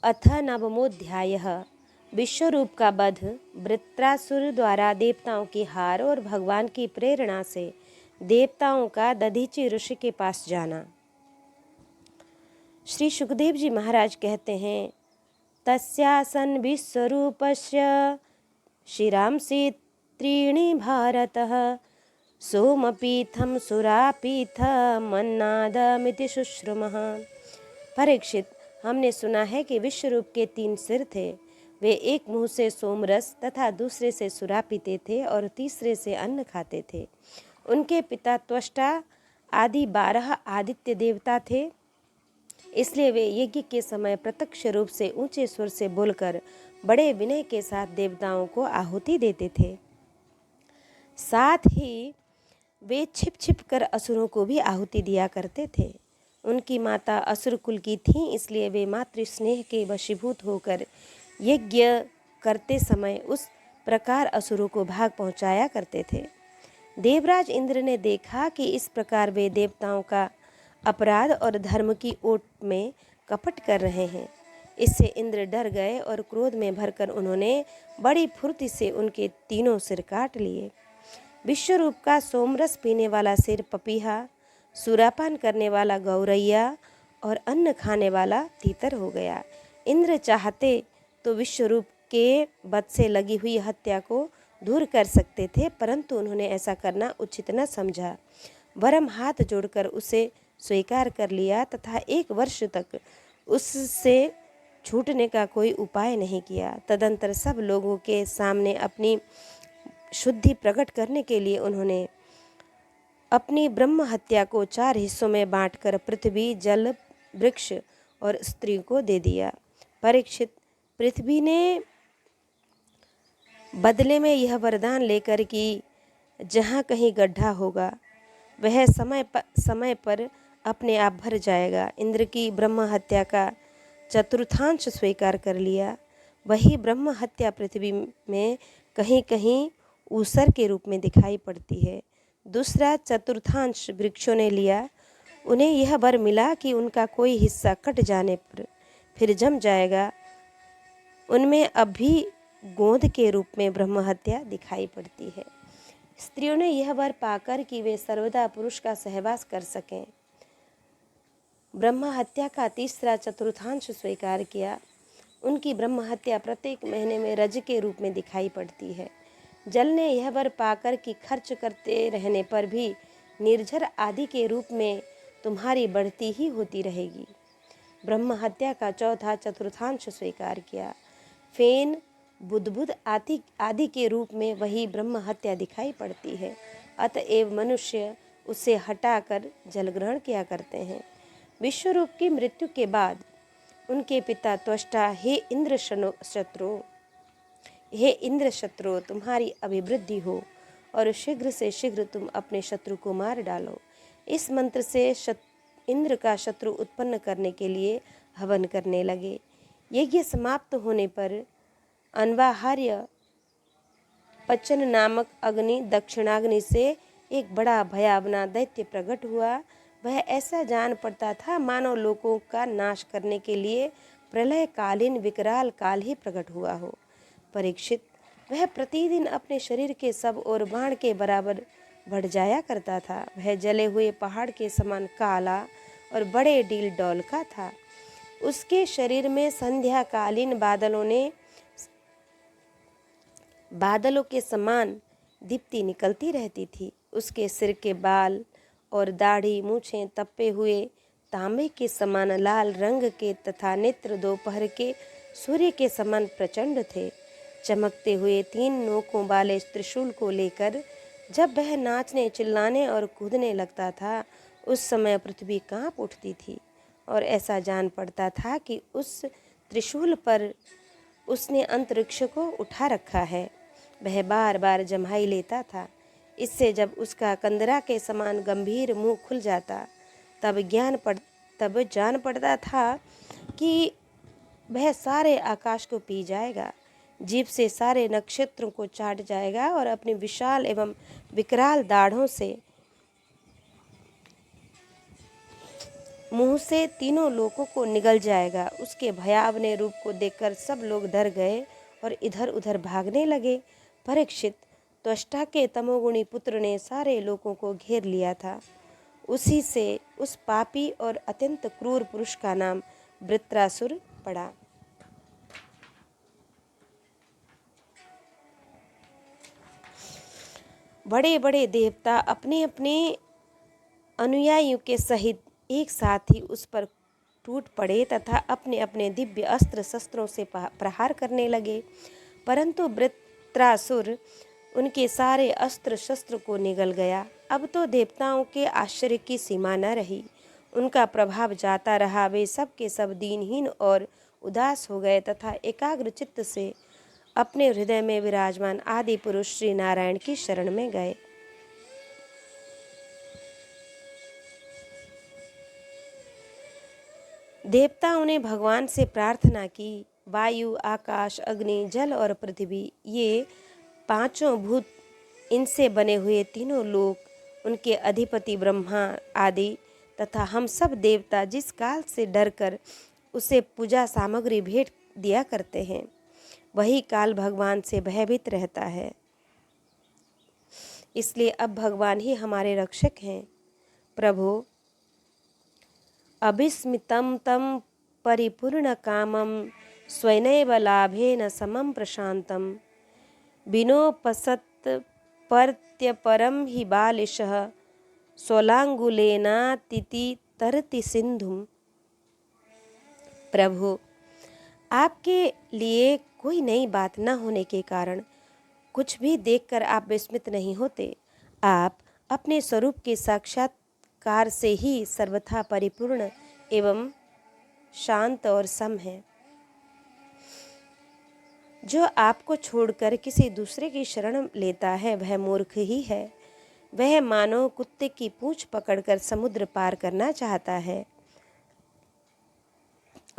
अथ नवमोऽध्यायः। विश्वरूप का वध। वृत्रासुर द्वारा देवताओं की हार और भगवान की प्रेरणा से देवताओं का दधीचि ऋषि के पास जाना। श्री सुखदेव जी महाराज कहते हैं, तस्यासन विश्वरूपस्य शिरांसि त्रीणि भारतः सोमपीठम सुरापीठ मन्नादमिति शुश्रुमः। परीक्षित, हमने सुना है कि विश्वरूप के 3 सिर थे। वे एक मुंह से सोमरस तथा दूसरे से सुरा पीते थे और तीसरे से अन्न खाते थे। उनके पिता त्वष्टा आदि 12 आदित्य देवता थे, इसलिए वे यज्ञ के समय प्रत्यक्ष रूप से ऊंचे स्वर से बोलकर बड़े विनय के साथ देवताओं को आहुति देते थे। साथ ही वे छिप छिप कर असुरों को भी आहुति दिया करते थे। उनकी माता असुर कुल की थीं, इसलिए वे मातृ स्नेह के वशीभूत होकर यज्ञ करते समय उस प्रकार असुरों को भाग पहुंचाया करते थे। देवराज इंद्र ने देखा कि इस प्रकार वे देवताओं का अपराध और धर्म की ओट में कपट कर रहे हैं। इससे इंद्र डर गए और क्रोध में भरकर उन्होंने बड़ी फुर्ती से उनके 3 सिर काट लिए। विश्वरूप का सोमरस पीने वाला सिर पपीहा, सुरापान करने वाला गौरैया और अन्न खाने वाला तीतर हो गया। इंद्र चाहते तो विश्वरूप के वध से लगी हुई हत्या को दूर कर सकते थे, परंतु उन्होंने ऐसा करना उचित न समझा। वरम हाथ जोड़कर उसे स्वीकार कर लिया तथा 1 वर्ष तक उससे छूटने का कोई उपाय नहीं किया। तदंतर सब लोगों के सामने अपनी शुद्धि प्रकट करने के लिए उन्होंने अपनी ब्रह्म हत्या को 4 हिस्सों में बांटकर पृथ्वी, जल, वृक्ष और स्त्री को दे दिया। परीक्षित, पृथ्वी ने बदले में यह वरदान लेकर कि जहाँ कहीं गड्ढा होगा वह समय पर अपने आप भर जाएगा, इंद्र की ब्रह्म हत्या का चतुर्थांश स्वीकार कर लिया। वही ब्रह्म हत्या पृथ्वी में कहीं कहीं ऊसर के रूप में दिखाई पड़ती है। दूसरा चतुर्थांश वृक्षों ने लिया। उन्हें यह वर मिला कि उनका कोई हिस्सा कट जाने पर फिर जम जाएगा। उनमें अब भी गोंद के रूप में ब्रह्म हत्या दिखाई पड़ती है। स्त्रियों ने यह वर पाकर कि वे सर्वदा पुरुष का सहवास कर सकें, ब्रह्म हत्या का तीसरा चतुर्थांश स्वीकार किया। उनकी ब्रह्म हत्या प्रत्येक महीने में रज के रूप में दिखाई पड़ती है। जल ने यह वर पाकर कि खर्च करते रहने पर भी निर्झर आदि के रूप में तुम्हारी बढ़ती ही होती रहेगी, ब्रह्म हत्या का चौथा चतुर्थांश स्वीकार किया। फेन, बुदबुद आदि के रूप में वही ब्रह्म हत्या दिखाई पड़ती है, अतएव मनुष्य उसे हटाकर जल ग्रहण किया करते हैं। विश्वरूप की मृत्यु के बाद उनके पिता त्वष्टा, हे इंद्र शत्रु, तुम्हारी अभिवृद्धि हो और शीघ्र से शीघ्र तुम अपने शत्रु को मार डालो। इस मंत्र से इंद्र का शत्रु उत्पन्न करने के लिए हवन करने लगे। यज्ञ समाप्त होने पर अनवाहार्य पचन नामक अग्नि, दक्षिणाग्नि से एक बड़ा भयावना दैत्य प्रकट हुआ। वह ऐसा जान पड़ता था मानव लोकों का नाश करने के लिए प्रलय कालीन विकराल काल ही प्रकट हुआ हो। परीक्षित, वह प्रतिदिन अपने शरीर के सब और बाण के बराबर बढ़ जाया करता था। वह जले हुए पहाड़ के समान काला और बड़े डील डौल का था। उसके शरीर में संध्याकालीन बादलों के समान दीप्ति निकलती रहती थी। उसके सिर के बाल और दाढ़ी, मूछें तपे हुए तांबे के समान लाल रंग के तथा नेत्र दोपहर के सूर्य के समान प्रचंड थे। चमकते हुए 3 नोकों वाले त्रिशूल को लेकर जब वह नाचने, चिल्लाने और कूदने लगता था, उस समय पृथ्वी कांप उठती थी और ऐसा जान पड़ता था कि उस त्रिशूल पर उसने अंतरिक्ष को उठा रखा है। वह बार बार जम्हाई लेता था। इससे जब उसका कंदरा के समान गंभीर मुंह खुल जाता, तब जान पड़ता था कि वह सारे आकाश को पी जाएगा, जीभ से सारे नक्षत्रों को चाट जाएगा और अपनी विशाल एवं विकराल दाढ़ों से मुंह से तीनों लोकों को निगल जाएगा। उसके भयावने रूप को देखकर सब लोग डर गए और इधर उधर भागने लगे। परीक्षित, त्वष्टा के तमोगुणी पुत्र ने सारे लोगों को घेर लिया था। उसी से उस पापी और अत्यंत क्रूर पुरुष का नाम वृत्रासुर पड़ा। बड़े बड़े देवता अपने अपने अनुयायियों के सहित एक साथ ही उस पर टूट पड़े तथा अपने अपने दिव्य अस्त्र शस्त्रों से प्रहार करने लगे, परंतु वृत्रासुर उनके सारे अस्त्र शस्त्र को निगल गया। अब तो देवताओं के आश्चर्य की सीमा न रही। उनका प्रभाव जाता रहा। वे सब के सब दीनहीन और उदास हो गए तथा एकाग्र चित्त से अपने हृदय में विराजमान आदि पुरुष श्री नारायण की शरण में गए। देवताओं ने भगवान से प्रार्थना की। वायु, आकाश, अग्नि, जल और पृथ्वी, ये पांचों भूत, इनसे बने हुए तीनों लोक, उनके अधिपति ब्रह्मा आदि तथा हम सब देवता जिस काल से डरकर उसे पूजा सामग्री भेंट दिया करते हैं, वही काल भगवान से भयभीत रहता है। इसलिए अब भगवान ही हमारे रक्षक हैं। प्रभु, अभिस्मितं तं परिपूर्ण कामं स्वयनैव लाभेन समं प्रशान्तं विनोपसत् पर्त्यपरं हि बालिशः सोलांगुलेनातिति तरति सिंधुम। प्रभु, आपके लिए कोई नई बात न होने के कारण कुछ भी देखकर आप विस्मित नहीं होते। आप अपने स्वरूप के साक्षात्कार से ही सर्वथा परिपूर्ण एवं शांत और सम है। जो आपको छोड़कर किसी दूसरे की शरण लेता है वह मूर्ख ही है। वह मानो कुत्ते की पूंछ पकड़कर समुद्र पार करना चाहता है।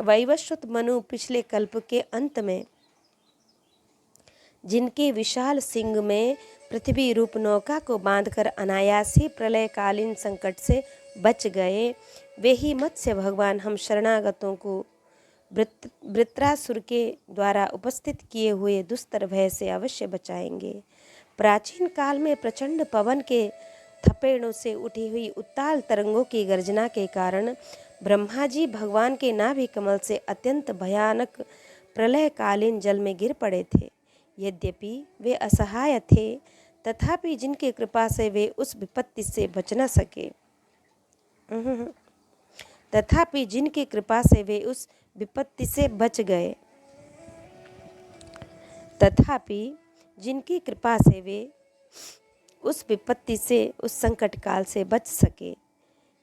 वैवस्वत मनु पिछले कल्प के अंत में जिनके विशाल सिंह में पृथ्वी रूप नौका को बांधकर अनायास ही प्रलयकालीन संकट से बच गए, वे ही मत्स्य भगवान हम शरणागतों को वृत्रासुर के द्वारा उपस्थित किए हुए दुस्तर भय से अवश्य बचाएंगे। प्राचीन काल में प्रचंड पवन के थपेड़ों से उठी हुई उत्ताल तरंगों की गर्जना के कारण ब्रह्मा जी भगवान के नाभि कमल से अत्यंत भयानक प्रलयकालीन जल में गिर पड़े थे। यद्यपि वे असहाय थे, तथापि जिनकी कृपा से वे उस विपत्ति से बच न सके तथापि जिनकी कृपा से वे उस विपत्ति से बच गए तथापि जिनकी कृपा से वे उस विपत्ति से, उस संकट काल से बच सके,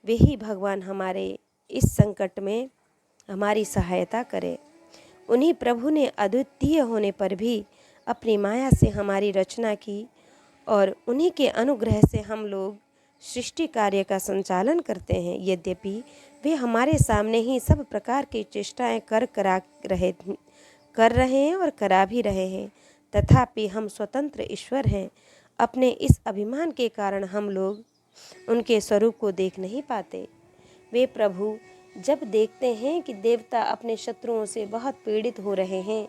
वे ही भगवान हमारे इस संकट में हमारी सहायता करें। उन्हीं प्रभु ने अद्वितीय होने पर भी अपनी माया से हमारी रचना की और उन्हीं के अनुग्रह से हम लोग सृष्टि कार्य का संचालन करते हैं। यद्यपि वे हमारे सामने ही सब प्रकार की चेष्टाएं कर रहे हैं और करा भी रहे हैं, तथापि हम स्वतंत्र ईश्वर हैं। अपने इस अभिमान के कारण हम लोग उनके स्वरूप को देख नहीं पाते। वे प्रभु जब देखते हैं कि देवता अपने शत्रुओं से बहुत पीड़ित हो रहे हैं,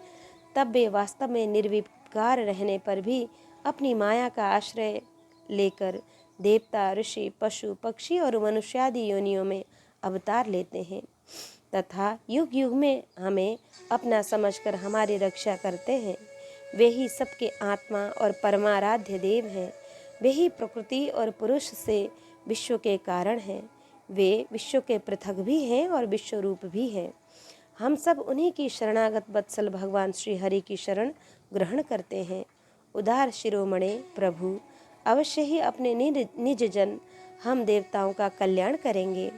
तब वे वास्तव में निर्विकार रहने पर भी अपनी माया का आश्रय लेकर देवता, ऋषि, पशु, पक्षी और मनुष्यादि योनियों में अवतार लेते हैं तथा युग युग में हमें अपना समझकर हमारी रक्षा करते हैं। वे ही सबके आत्मा और परमाराध्य देव हैं। वे ही प्रकृति और पुरुष से विश्व के कारण हैं। वे विश्व के पृथक भी हैं और विश्व रूप भी हैं। हम सब उन्हीं की शरणागत वत्सल भगवान श्री हरि की शरण ग्रहण करते हैं। उदार शिरोमणे प्रभु अवश्य ही अपने निज जन हम देवताओं का कल्याण करेंगे।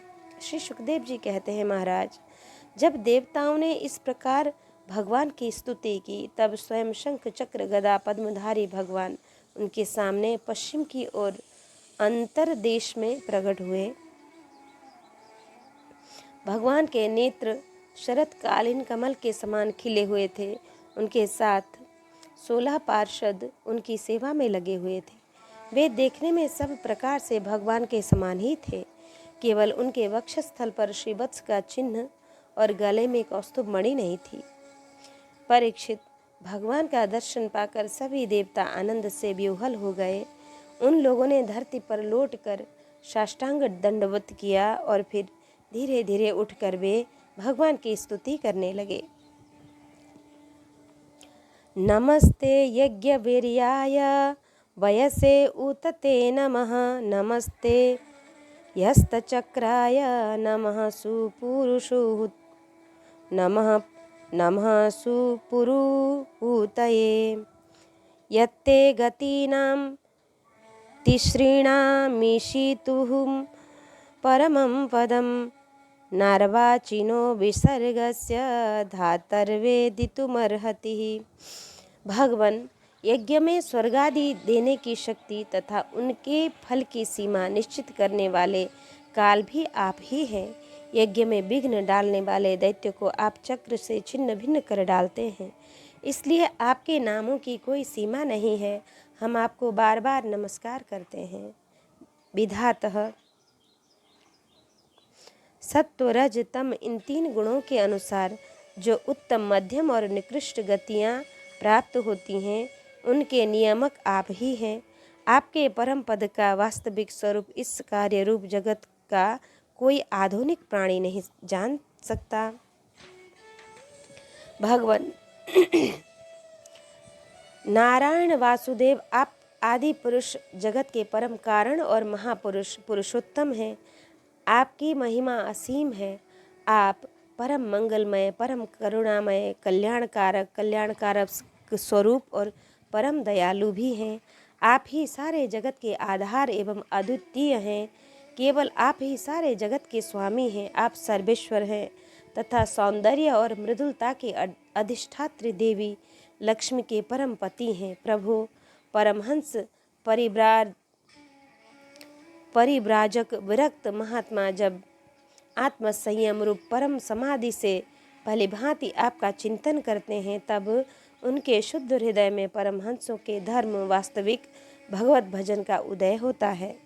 श्री सुखदेव जी कहते हैं, महाराज, जब देवताओं ने इस प्रकार भगवान की स्तुति की, तब स्वयं शंख चक्र गदा पद्मधारी भगवान उनके सामने पश्चिम की ओर अंतर देश में प्रकट हुए। भगवान के नेत्र शरतकालीन कमल के समान खिले हुए थे। उनके साथ 16 पार्षद उनकी सेवा में लगे हुए थे। वे देखने में सब प्रकार से भगवान के समान ही थे, केवल उनके वक्षस्थल पर श्रीवत्स का चिन्ह और गले में कौस्तुभ मणि नहीं थी। परीक्षित, भगवान का दर्शन पाकर सभी देवता आनंद से विह्वल हो गए। उन लोगों ने धरती पर लौटकर साष्टांग दंडवत किया और फिर धीरे धीरे उठकर वे भगवान की स्तुति करने लगे। नमस्ते यज्ञवीर्याय वयसे उतते नमः, नमस्ते यस्तचक्राय नमः सुपुरुषो नमः नमः सुपुरुहूतये यत्ते गतीनां तिसृणामीशितुः परमं पदं नार्वाचिनो विसर्गस्य धातर्वेदितुमर्हति। भगवान, यज्ञ में स्वर्गादि देने की शक्ति तथा उनके फल की सीमा निश्चित करने वाले काल भी आप ही हैं। यज्ञ में विघ्न डालने वाले दैत्य को आप चक्र से छिन्न भिन्न कर डालते हैं, इसलिए आपके नामों की कोई सीमा नहीं है। हम आपको बार बार नमस्कार करते हैं। विधातः सत्व रज तम इन 3 गुणों के अनुसार जो उत्तम, मध्यम और निकृष्ट गतियाँ प्राप्त होती हैं, उनके नियामक आप ही हैं। आपके परम पद का वास्तविक स्वरूप इस कार्य रूप जगत का कोई आधुनिक प्राणी नहीं जान सकता। भगवान नारायण वासुदेव, आप आदि पुरुष, जगत के परम कारण और महापुरुष, पुरुषोत्तम हैं। आपकी महिमा असीम है। आप परम मंगलमय, परम करुणामय, कल्याणकारक स्वरूप और परम दयालु भी हैं। आप ही सारे जगत के आधार एवं अद्वितीय हैं। केवल आप ही सारे जगत के स्वामी हैं। आप सर्वेश्वर हैं तथा सौंदर्य और मृदुलता के अधिष्ठात्री देवी लक्ष्मी के परम पति हैं। प्रभु, परमहंस परिव्राजक विरक्त महात्मा जब आत्मसंयम रूप परम समाधि से भलीभांति आपका चिंतन करते हैं, तब उनके शुद्ध हृदय में परमहंसों के धर्म, वास्तविक भगवत भजन का उदय होता है।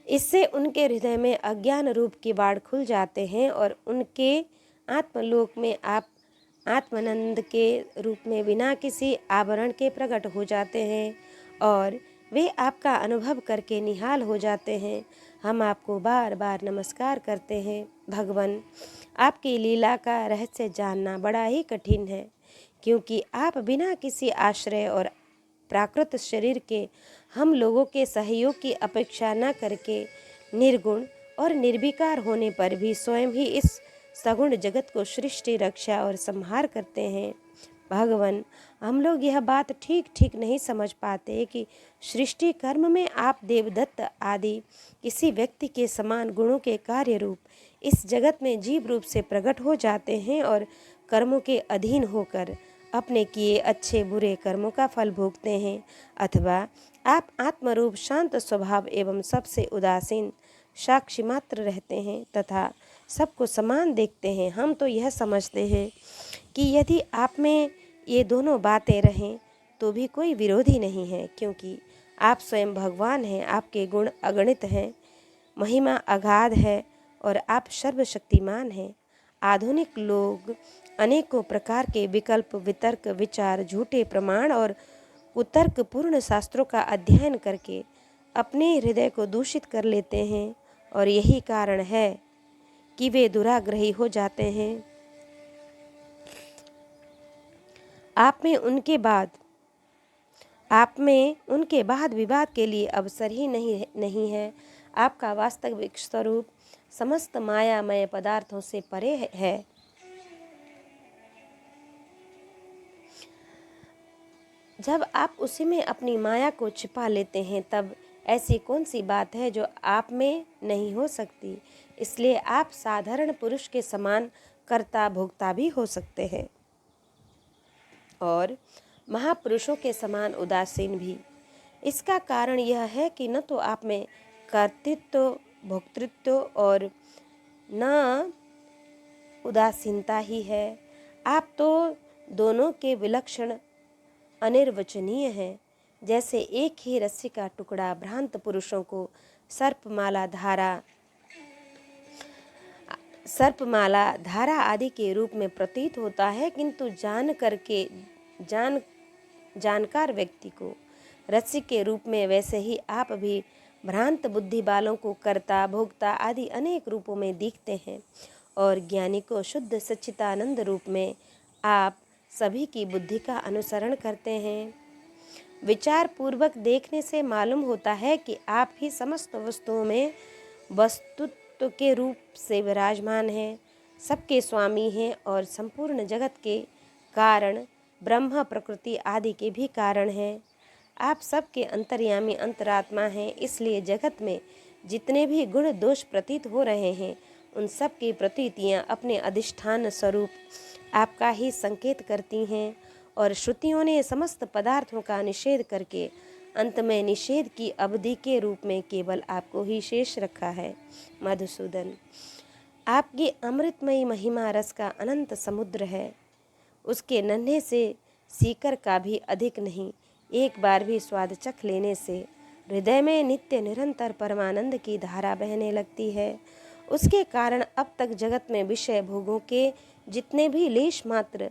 इससे उनके हृदय में अज्ञान रूप की बाड़ खुल जाते हैं और उनके आत्मलोक में आप आत्मानंद के रूप में बिना किसी आवरण के प्रकट हो जाते हैं और वे आपका अनुभव करके निहाल हो जाते हैं। हम आपको बार बार नमस्कार करते हैं। भगवान, आपकी लीला का रहस्य जानना बड़ा ही कठिन है, क्योंकि आप बिना किसी आश्रय और प्राकृत शरीर के हम लोगों के सहयोग की अपेक्षा न करके निर्गुण और निर्विकार होने पर भी स्वयं ही इस सगुण जगत को सृष्टि, रक्षा और संहार करते हैं। भगवान, हम लोग यह बात ठीक नहीं समझ पाते कि सृष्टि कर्म में आप देवदत्त आदि किसी व्यक्ति के समान गुणों के कार्य रूप इस जगत में जीव रूप से प्रकट हो जाते हैं और कर्मों के अधीन होकर अपने किए अच्छे बुरे कर्मों का फल भोगते हैं, अथवा आप आत्मरूप शांत स्वभाव एवं सबसे उदासीन साक्षी मात्र रहते हैं तथा सबको समान देखते हैं। हम तो यह समझते हैं कि यदि आप में ये दोनों बातें रहें तो भी कोई विरोधी नहीं है, क्योंकि आप स्वयं भगवान हैं। आपके गुण अगणित हैं, महिमा अगाध है और आप सर्वशक्तिमान हैं। आधुनिक लोग अनेकों प्रकार के विकल्प, वितर्क, विचार, झूठे प्रमाण और कुतर्कपूर्ण शास्त्रों का अध्ययन करके अपने हृदय को दूषित कर लेते हैं और यही कारण है कि वे दुराग्रही हो जाते हैं। आप में उनके बाद विवाद के लिए अवसर ही नहीं है। आपका वास्तविक स्वरूप समस्त मायामय पदार्थों से परे है। जब आप उसी में अपनी माया को छिपा लेते हैं, तब ऐसी कौन सी बात है जो आप में नहीं हो सकती। इसलिए आप साधारण पुरुष के समान कर्ता भोक्ता भी हो सकते हैं और महापुरुषों के समान उदासीन भी। इसका कारण यह है कि न तो आप में कर्तृत्व, भोक्तृत्व और न उदासीनता ही है। आप तो दोनों के विलक्षण अनिर्वचनीय हैं। जैसे एक ही रस्सी का टुकड़ा भ्रांत पुरुषों को सर्पमाला धारा आदि के रूप में प्रतीत होता है, किंतु जानकार व्यक्ति को रस्सी के रूप में, वैसे ही आप भी भ्रांत बुद्धि वालों को कर्ता भोक्ता आदि अनेक रूपों में दिखते हैं, और ज्ञानी को शुद्ध सच्चिदानंद रूप में आप सभी की बुद्धि का अनुसरण करते हैं। विचार पूर्वक देखने से मालूम होता है कि आप ही समस्त वस्तुओं में वस्तुत्व के रूप से विराजमान हैं, सबके स्वामी हैं और संपूर्ण जगत के कारण, ब्रह्म प्रकृति आदि के भी कारण हैं। आप सबके अंतर्यामी अंतरात्मा हैं, इसलिए जगत में जितने भी गुण दोष प्रतीत हो रहे हैं, उन सब की प्रतीतियाँ अपने अधिष्ठान स्वरूप आपका ही संकेत करती हैं, और श्रुतियों ने समस्त पदार्थों का निषेध करके अंत में निषेध की अवधि के रूप में केवल आपको ही शेष रखा है। मधुसूदन, आपकी अमृतमयी महिमा रस का अनंत समुद्र है, उसके नन्हे से सीकर का भी अधिक नहीं। एक बार भी स्वाद चख लेने से हृदय में नित्य निरंतर परमानंद की धारा बहने लगती है। उसके कारण अब तक जगत में विषय भोगों के जितने भी लेश मात्र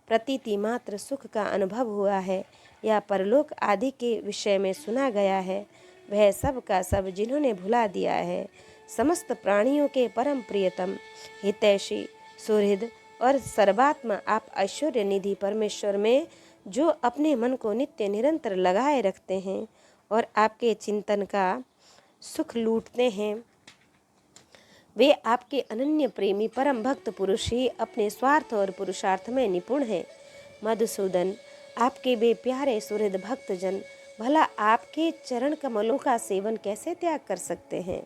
प्रतीति मात्र सुख का अनुभव हुआ है या परलोक आदि के विषय में सुना गया है, वह सब का सब जिन्होंने भुला दिया है, समस्त प्राणियों के परम प्रियतम हितैषी सुहृद और सर्वात्मा आप ऐश्वर्य निधि परमेश्वर में जो अपने मन को नित्य निरंतर लगाए रखते हैं और आपके चिंतन का सुख लूटते हैं, वे आपके अनन्य प्रेमी परम भक्त पुरुष ही अपने स्वार्थ और पुरुषार्थ में निपुण हैं। मधुसूदन, आपके वे प्यारे सुहृद भक्तजन भला आपके चरण कमलों का सेवन कैसे त्याग कर सकते हैं,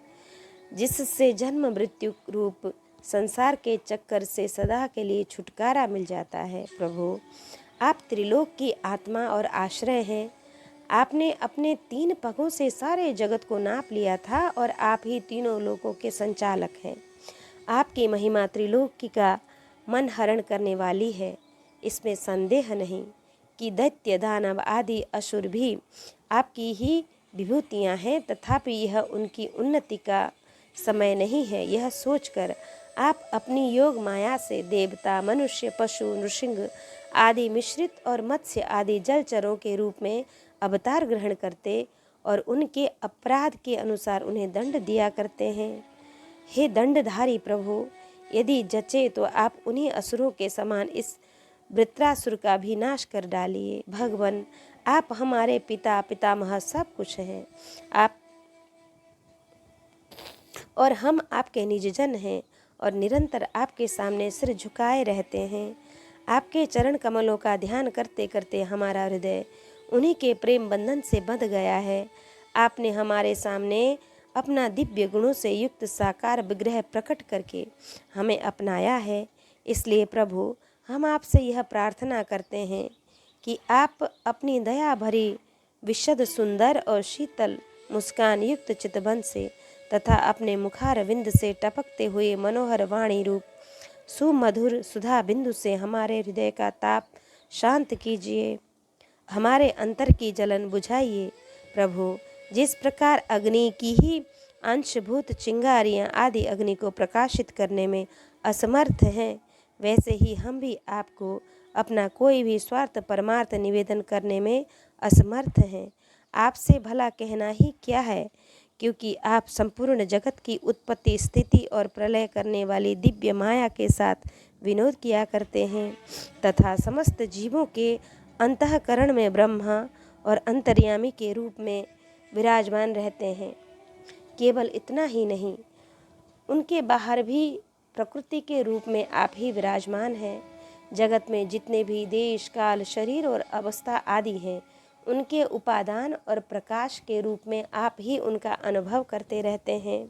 जिससे जन्म मृत्यु रूप संसार के चक्कर से सदा के लिए छुटकारा मिल जाता है। प्रभु, आप त्रिलोक की आत्मा और आश्रय हैं। आपने अपने 3 पगों से सारे जगत को नाप लिया था और आप ही तीनों लोकों के संचालक हैं। आपकी महिमा त्रिलोकी का मन हरण करने वाली है, इसमें संदेह नहीं कि दैत्य दानव आदि असुर भी आपकी ही विभूतियाँ हैं, तथापि यह उनकी उन्नति का समय नहीं है। यह सोचकर आप अपनी योग माया से देवता, मनुष्य, पशु, नृसिंह आदि मिश्रित और मत्स्य आदि जलचरों के रूप में अवतार ग्रहण करते और उनके अपराध के अनुसार उन्हें दंड दिया करते हैं। हे दंडधारी प्रभु, यदि जचे तो आप उन्हीं असुरों के समान इस वृत्रासुर का भी नाश कर डालिए। भगवान, आप हमारे पिता पितामह सब कुछ हैं, आप और हम आपके निजजन हैं और निरंतर आपके सामने सिर झुकाए रहते हैं। आपके चरण कमलों का ध्यान करते करते हमारा हृदय उन्हीं के प्रेम बंधन से बंध गया है। आपने हमारे सामने अपना दिव्य गुणों से युक्त साकार विग्रह प्रकट करके हमें अपनाया है। इसलिए प्रभु, हम आपसे यह प्रार्थना करते हैं कि आप अपनी दया भरी विशद सुंदर और शीतल मुस्कान युक्त चितबंध से तथा अपने मुखार विंद से टपकते हुए मनोहर वाणी रूप सुमधुर सुधा बिंदु से हमारे हृदय का ताप शांत कीजिए, हमारे अंतर की जलन बुझाइए। प्रभु, जिस प्रकार अग्नि की ही अंशभूत चिंगारियाँ आदि अग्नि को प्रकाशित करने में असमर्थ हैं, वैसे ही हम भी आपको अपना कोई भी स्वार्थ परमार्थ निवेदन करने में असमर्थ हैं। आपसे भला कहना ही क्या है, क्योंकि आप संपूर्ण जगत की उत्पत्ति, स्थिति और प्रलय करने वाली दिव्य माया के साथ विनोद किया करते हैं तथा समस्त जीवों के अंतःकरण में ब्रह्मा और अंतर्यामी के रूप में विराजमान रहते हैं। केवल इतना ही नहीं, उनके बाहर भी प्रकृति के रूप में आप ही विराजमान हैं। जगत में जितने भी देश, काल, शरीर और अवस्था आदि हैं, उनके उपादान और प्रकाश के रूप में आप ही उनका अनुभव करते रहते हैं।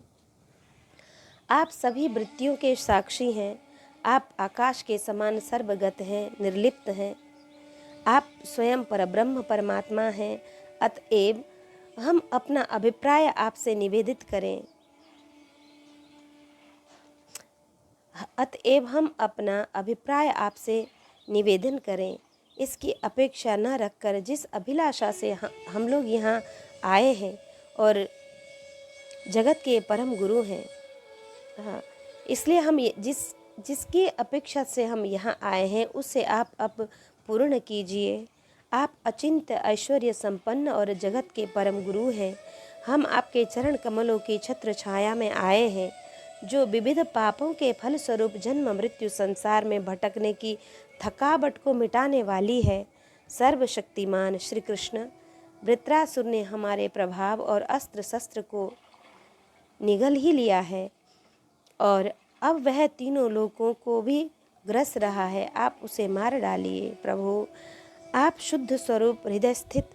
आप सभी वृत्तियों के साक्षी हैं। आप आकाश के समान सर्वगत हैं, निर्लिप्त हैं। आप स्वयं परब्रह्म परमात्मा हैं। अतएव हम अपना अभिप्राय आपसे निवेदित करें। अतएव हम अपना अभिप्राय आपसे निवेदन करें। इसकी अपेक्षा न रखकर जिस अभिलाषा से हम लोग यहाँ आए हैं और जगत के परम गुरु हैं। हाँ, इसलिए हम जिसकी अपेक्षा से हम यहाँ आए हैं उससे आप अब पूर्ण कीजिए। आप अचिंत्य ऐश्वर्य संपन्न और जगत के परम गुरु हैं। हम आपके चरण कमलों की छत्र छाया में आए हैं, जो विविध पापों के फल स्वरूप जन्म मृत्यु संसार में भटकने की थकावट को मिटाने वाली है। सर्वशक्तिमान श्री कृष्ण, वृत्रासुर ने हमारे प्रभाव और अस्त्र शस्त्र को निगल ही लिया है और अब वह तीनों लोकों को भी ग्रस रहा है। आप उसे मार डालिए। प्रभु, आप शुद्ध स्वरूप हृदय स्थित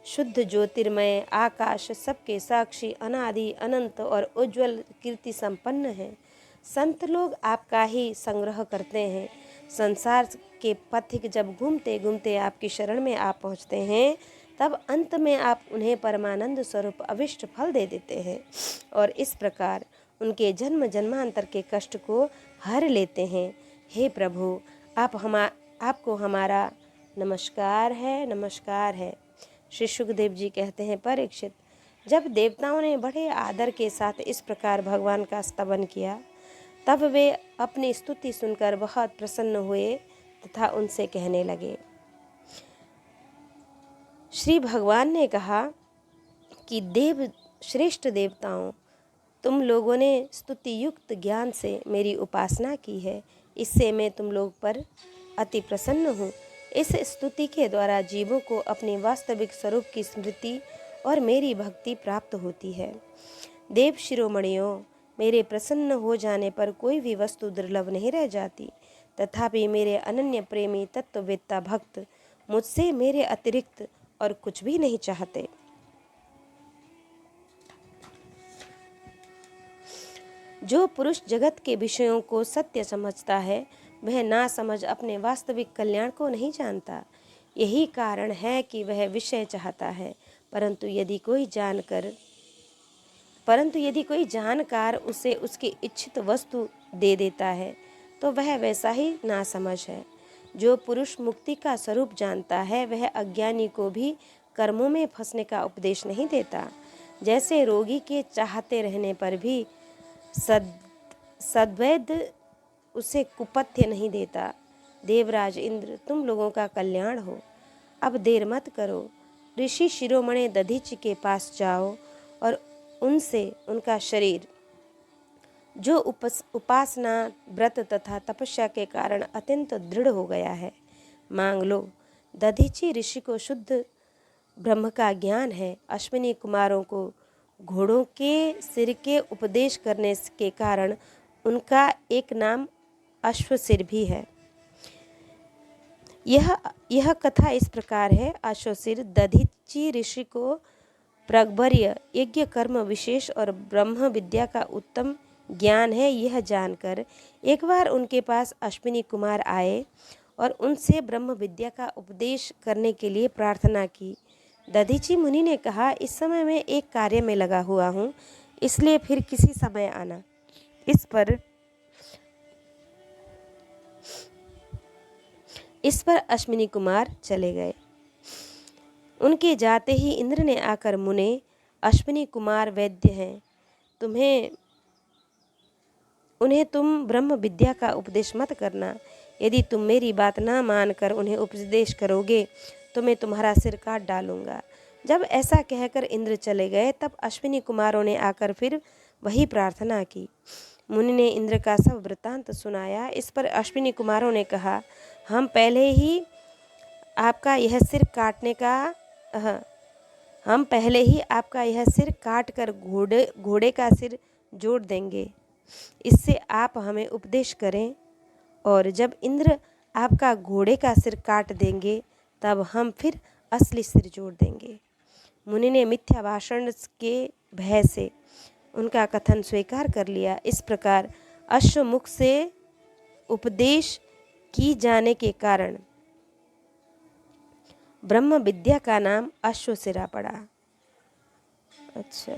शुद्ध ज्योतिर्मय आकाश, सबके साक्षी, अनादि अनंत और उज्ज्वल कीर्ति संपन्न हैं। संत लोग आपका ही संग्रह करते हैं। संसार के पथिक जब घूमते घूमते आपकी शरण में आप पहुँचते हैं, तब अंत में आप उन्हें परमानंद स्वरूप अविष्ट फल दे देते हैं और इस प्रकार उनके जन्म जन्मांतर के कष्ट को हर लेते हैं। हे प्रभु, आपको हमारा नमस्कार है, नमस्कार है। श्री सुखदेव जी कहते हैं, परीक्षित, जब देवताओं ने बड़े आदर के साथ इस प्रकार भगवान का स्तवन किया, तब वे अपनी स्तुति सुनकर बहुत प्रसन्न हुए तथा उनसे कहने लगे। श्री भगवान ने कहा कि श्रेष्ठ देवताओं, तुम लोगों ने स्तुति युक्त ज्ञान से मेरी उपासना की है, इससे मैं तुम लोग पर अति प्रसन्न हूँ। इस स्तुति के द्वारा जीवों को अपने वास्तविक स्वरूप की स्मृति और मेरी भक्ति प्राप्त होती है। देव शिरोमणियों, मेरे प्रसन्न हो जाने पर कोई भी वस्तु दुर्लभ नहीं रह जाती, तथापि मेरे अनन्य प्रेमी तत्ववेत्ता भक्त मुझसे मेरे अतिरिक्त और कुछ भी नहीं चाहते। जो पुरुष जगत के विषयों को सत्य समझता है, वह ना समझ अपने वास्तविक कल्याण को नहीं जानता। यही कारण है कि वह विषय चाहता है, परंतु यदि कोई जानकार उसे उसकी इच्छित वस्तु दे देता है, तो वह वैसा ही नासमझ है। जो पुरुष मुक्ति का स्वरूप जानता है, वह अज्ञानी को भी कर्मों में फंसने का उपदेश नहीं देता। जैसे रोगी के चाहते रहने पर भी सद्वैद्य उसे कुपथ्य नहीं देता। देवराज इंद्र, तुम लोगों का कल्याण हो, अब देर मत करो। ऋषि शिरोमणि दधीचि के पास जाओ और उनसे उनका शरीर, जो उपासना व्रत तथा तपस्या के कारण अत्यंत दृढ़ हो गया है, मांग लो। दधीचि ऋषि को शुद्ध ब्रह्म का ज्ञान है। अश्विनी कुमारों को घोड़ों के सिर के उपदेश करने के कारण उनका एक नाम अश्वसिर भी है। यह कथा इस प्रकार है। अश्वसिर दधीचि ऋषि को प्रगभर्य यज्ञ कर्म विशेष और ब्रह्म विद्या का उत्तम ज्ञान है। यह जानकर एक बार उनके पास अश्विनी कुमार आए और उनसे ब्रह्म विद्या का उपदेश करने के लिए प्रार्थना की। दधीचि मुनि ने कहा, इस समय मैं एक कार्य में लगा हुआ हूँ, इसलिए फिर किसी समय आना। इस पर अश्विनी कुमार चले गए। उनके जाते ही इंद्र ने आकर, मुने, अश्विनी कुमार वैद्य हैं, उन्हें तुम ब्रह्म विद्या का उपदेश मत करना। यदि तुम मेरी बात ना मानकर उन्हें उपदेश करोगे तो मैं तुम्हारा सिर काट डालूंगा। जब ऐसा कहकर इंद्र चले गए, तब अश्विनी कुमारों ने आकर फिर वही प्रार्थना की। मुनि ने इंद्र का सब वृत्तांत सुनाया। इस पर अश्विनी कुमारों ने कहा, हम पहले ही आपका यह सिर काट कर घोड़े का सिर जोड़ देंगे। इससे आप हमें उपदेश करें, और जब इंद्र आपका घोड़े का सिर काट देंगे, तब हम फिर असली सिर जोड़ देंगे। मुनि ने मिथ्या भाषण के भय से उनका कथन स्वीकार कर लिया। इस प्रकार अश्वमुख से उपदेश की जाने के कारण ब्रह्म विद्या का नाम अश्वसिरा पड़ा। अच्छा,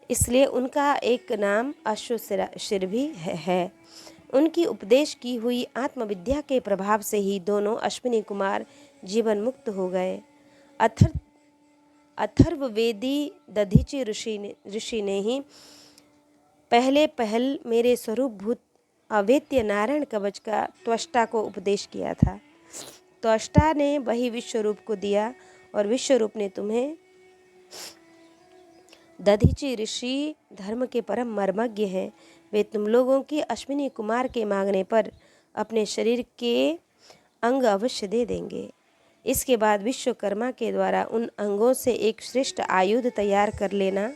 इसलिए उनका एक नाम अश्वसिर भी है। उनकी उपदेश की हुई आत्मविद्या के प्रभाव से ही दोनों अश्विनी कुमार जीवन मुक्त हो गए। अथर्ववेदी दधीचि ऋषि ने ही पहल मेरे स्वरूप भूत अवेद्य नारायण कवच का त्वष्टा को उपदेश किया था। त्वष्टा ने वही विश्वरूप को दिया और विश्वरूप ने तुम्हें, दधीचि ऋषि धर्म के परम मर्मज्ञ हैं। वे तुम लोगों की अश्विनी कुमार के मांगने पर अपने शरीर के अंग अवश्य दे देंगे। इसके बाद विश्वकर्मा के द्वारा उन अंगों से एक श्रेष्ठ आयुध तैयार कर लेना।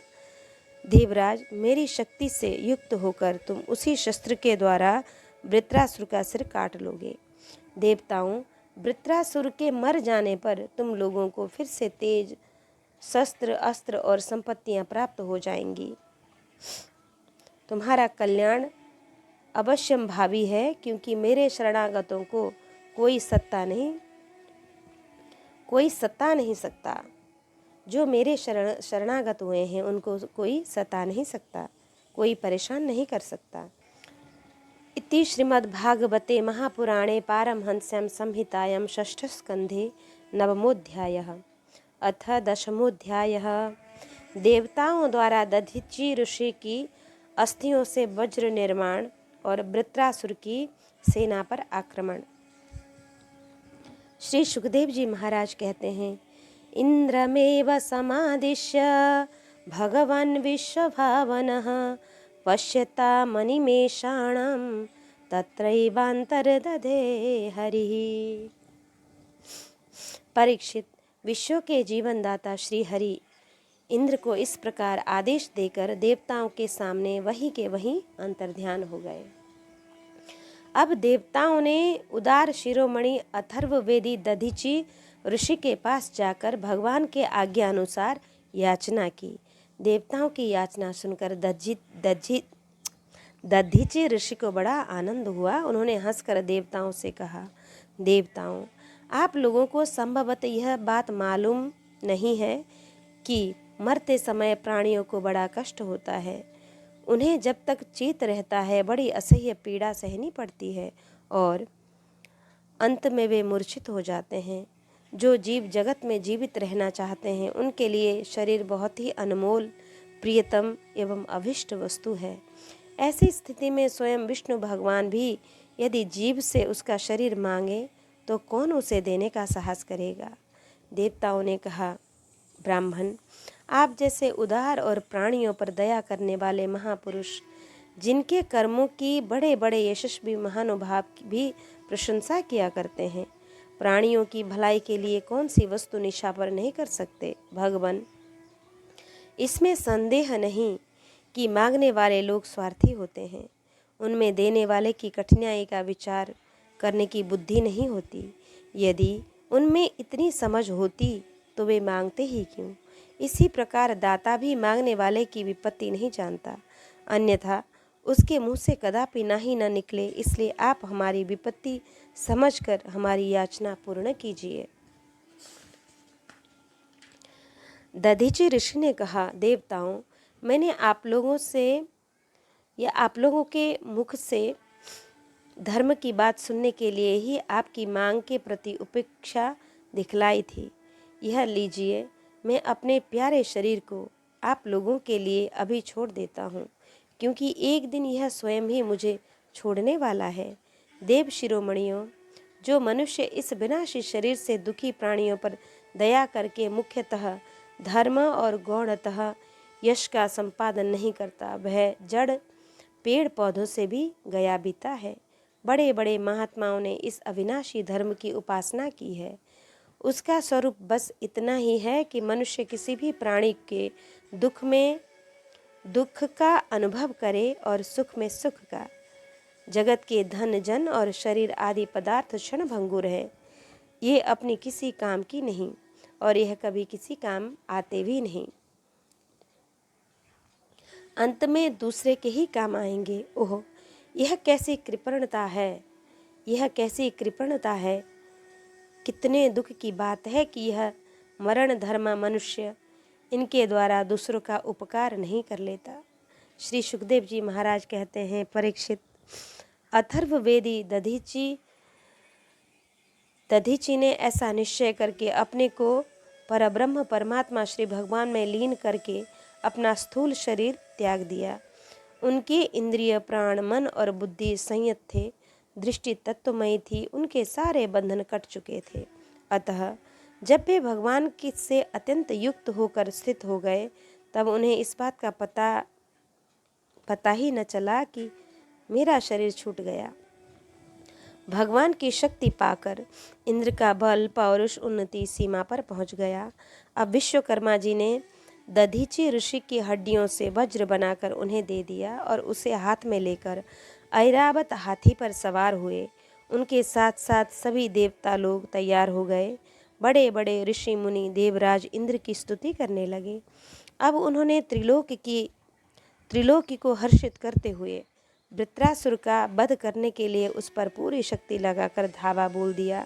देवराज, मेरी शक्ति से युक्त होकर तुम उसी शस्त्र के द्वारा वृत्रासुर का सिर काट लोगे। देवताओं, वृत्रासुर के मर जाने पर तुम लोगों को फिर से तेज, शस्त्र, अस्त्र और संपत्तियां प्राप्त हो जाएंगी। तुम्हारा कल्याण अवश्यम भावी है, क्योंकि मेरे शरणागतों को कोई सत्ता नहीं सकता। जो मेरे शरणागत हुए हैं उनको कोई सता नहीं सकता, कोई परेशान नहीं कर सकता। इति श्रीमद्भागवते महापुराणे पारमहंस्यां संहितायां षष्ठस्कन्धे नवमोऽध्यायः। अथ दशमोऽध्यायः। देवताओं द्वारा दधीचि ऋषि की अस्थियों से वज्र निर्माण और वृत्रासुर की सेना पर आक्रमण। श्री सुखदेव जी महाराज कहते हैं, इंद्रमेव समादिश्य भगवान् विश्वभावनः पश्यता मनिमेषाणां तत्रैवान्तर्दधे हरिः। परीक्षित, विश्व के जीवनदाता श्री हरि इंद्र को इस प्रकार आदेश देकर देवताओं के सामने वहीं के वहीं अंतर्ध्यान हो गए। अब देवताओं ने उदार शिरोमणि अथर्ववेदी दधीचि ऋषि के पास जाकर भगवान के आज्ञा अनुसार याचना की। देवताओं की याचना सुनकर दधीचि ऋषि को बड़ा आनंद हुआ। उन्होंने हंसकर देवताओं से कहा, देवताओं, आप लोगों को संभवतः यह बात मालूम नहीं है कि मरते समय प्राणियों को बड़ा कष्ट होता है। उन्हें जब तक चेत रहता है बड़ी असह्य पीड़ा सहनी पड़ती है और अंत में वे मूर्छित हो जाते हैं। जो जीव जगत में जीवित रहना चाहते हैं उनके लिए शरीर बहुत ही अनमोल, प्रियतम एवं अभिष्ट वस्तु है। ऐसी स्थिति में स्वयं विष्णु भगवान भी यदि जीव से उसका शरीर मांगे तो कौन उसे देने का साहस करेगा। देवताओं ने कहा, ब्राह्मण, आप जैसे उदार और प्राणियों पर दया करने वाले महापुरुष, जिनके कर्मों की बड़े बड़े यशस्वी महानुभाव भी प्रशंसा किया करते हैं, प्राणियों की भलाई के लिए कौन सी वस्तु निशापर नहीं कर सकते। भगवान, इसमें संदेह नहीं कि मांगने वाले लोग स्वार्थी होते हैं। उनमें देने वाले की कठिनाई का विचार करने की बुद्धि नहीं होती। यदि उनमें इतनी समझ होती तो वे मांगते ही क्यों। इसी प्रकार दाता भी मांगने वाले की विपत्ति नहीं जानता, अन्यथा उसके मुंह से कदापि ना ही न निकले। इसलिए आप हमारी विपत्ति समझकर हमारी याचना पूर्ण कीजिए। दधीचि ऋषि ने कहा, देवताओं, मैंने आप लोगों के मुख से धर्म की बात सुनने के लिए ही आपकी मांग के प्रति उपेक्षा दिखलाई थी। यह लीजिए, मैं अपने प्यारे शरीर को आप लोगों के लिए अभी छोड़ देता हूँ, क्योंकि एक दिन यह स्वयं ही मुझे छोड़ने वाला है। देव शिरोमणियों, जो मनुष्य इस विनाशी शरीर से दुखी प्राणियों पर दया करके मुख्यतः धर्म और गौणतः यश का संपादन नहीं करता, वह जड़ पेड़ पौधों से भी गया बीता है। बड़े बड़े महात्माओं ने इस अविनाशी धर्म की उपासना की है। उसका स्वरूप बस इतना ही है कि मनुष्य किसी भी प्राणी के दुख में दुख का अनुभव करे और सुख में सुख का। जगत के धन जन और शरीर आदि पदार्थ क्षण भंगुर है। ये अपनी किसी काम की नहीं और यह कभी किसी काम आते भी नहीं। अंत में दूसरे के ही काम आएंगे। ओह, यह कैसी कृपणता है, यह कैसी कृपणता है। कितने दुख की बात है कि यह मरण धर्मा मनुष्य इनके द्वारा दूसरों का उपकार नहीं कर लेता। श्री सुखदेव जी महाराज कहते हैं, परीक्षित, अथर्ववेदी दधीचि ने ऐसा निश्चय करके अपने को परब्रह्म परमात्मा श्री भगवान में लीन करके अपना स्थूल शरीर त्याग दिया। उनके इंद्रिय प्राण मन और बुद्धि संयत थे, दृष्टि तत्वमयी थी, उनके सारे बंधन कट चुके थे। अतः जब वे भगवान की से अत्यंत युक्त होकर स्थित हो गए तब उन्हें इस बात का पता ही न चला कि मेरा शरीर छूट गया। भगवान की शक्ति पाकर इंद्र का बल पौरुष उन्नति सीमा पर पहुंच गया। अब विश्वकर्मा जी ने दधीची ऋषि की हड्डियों से वज्र बनाकर उन्हें दे दिया और उसे हाथ में लेकर ऐरावत हाथी पर सवार हुए। उनके साथ साथ सभी देवता लोग तैयार हो गए। बड़े बड़े ऋषि मुनि देवराज इंद्र की स्तुति करने लगे। अब उन्होंने त्रिलोकी को हर्षित करते हुए वृत्रासुर का वध करने के लिए उस पर पूरी शक्ति लगाकर धावा बोल दिया।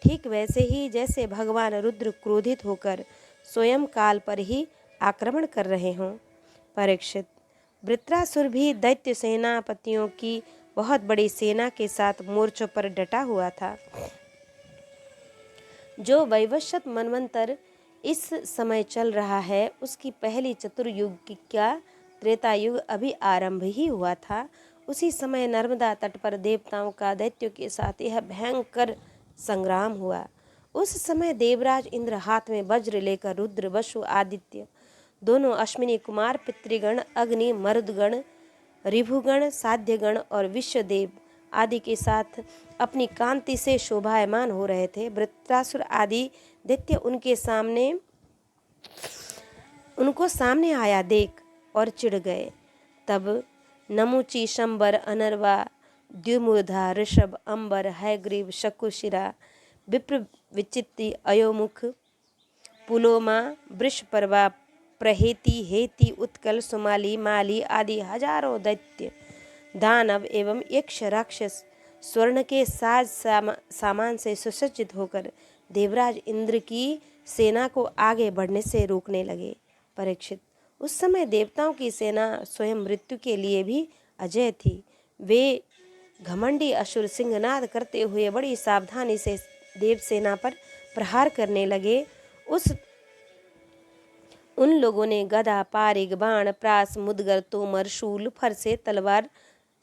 ठीक वैसे ही जैसे भगवान रुद्र क्रोधित होकर स्वयं काल पर ही आक्रमण कर रहे हों। परीक्षित, वृत्रासुर भी दैत्य सेनापतियों की बहुत बड़ी सेना के साथ मोर्चों पर डटा हुआ था। जो वैवस्वत मनवंतर इस समय चल रहा है उसकी पहली चतुर्युग का त्रेता युग अभी आरंभ ही हुआ था। उसी समय नर्मदा तट पर देवताओं का दैत्यों के साथ यह भयंकर संग्राम हुआ। उस समय देवराज इंद्र हाथ में वज्र लेकर रुद्र वसु आदित्य दोनों अश्विनी कुमार पितृगण अग्नि मरुदगण ऋभुगण साध्यगण और विश्वदेव आदि के साथ अपनी कांति से शोभायमान हो रहे थे। वृत्रासुर आदि दैत्य उनको सामने आया देख और चिढ़ गए। तब नमुची शंबर अनर्वा द्युमुधा ऋषभ अंबर हैग्रीव शकुशिरा विप्र विचित्ति अयोमुख पुलोमा वृषपर्वा प्रहेति हेति उत्कल सुमाली माली आदि हजारों दैत्य दानव एवं यक्ष राक्षस स्वर्ण के साज सामान से सुसज्जित होकर देवराज इंद्र की सेना को आगे बढ़ने से रोकने लगे। परीक्षित, उस समय देवताओं की सेना स्वयं मृत्यु के लिए भी अजय थी। वे घमंडी असुर सिंहनाद करते हुए बड़ी सावधानी से देव सेना पर प्रहार करने लगे। उन लोगों ने गदा पारिग बाण प्रास मुदगर तोमर शूल फरसे तलवार